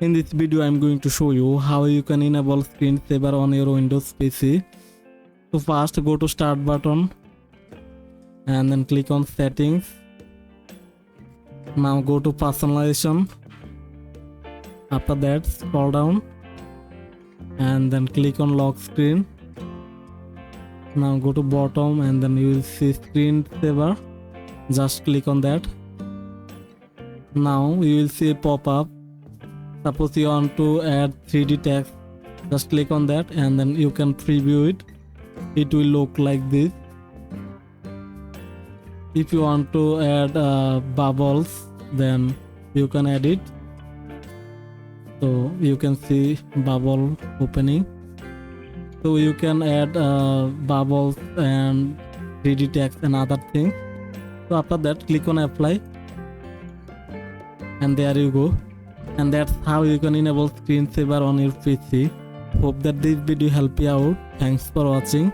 In this video I'm going to show you how you can enable screensaver on your Windows PC. So first go to start button and then click on settings. Now go to personalization. After that scroll down and then click on lock screen. Now go to bottom and then you will see screensaver. Just click on that. Now you will see a pop-up. Suppose you want to add 3D text, just click on that and then you can preview it. It will look like this. If you want to add bubbles, then you can add it. So you can see bubble opening. So you can add bubbles and 3D text and other things. So after that click on apply and there you go. And that's how you can enable screensaver on your PC. Hope that this video helped you out. Thanks for watching.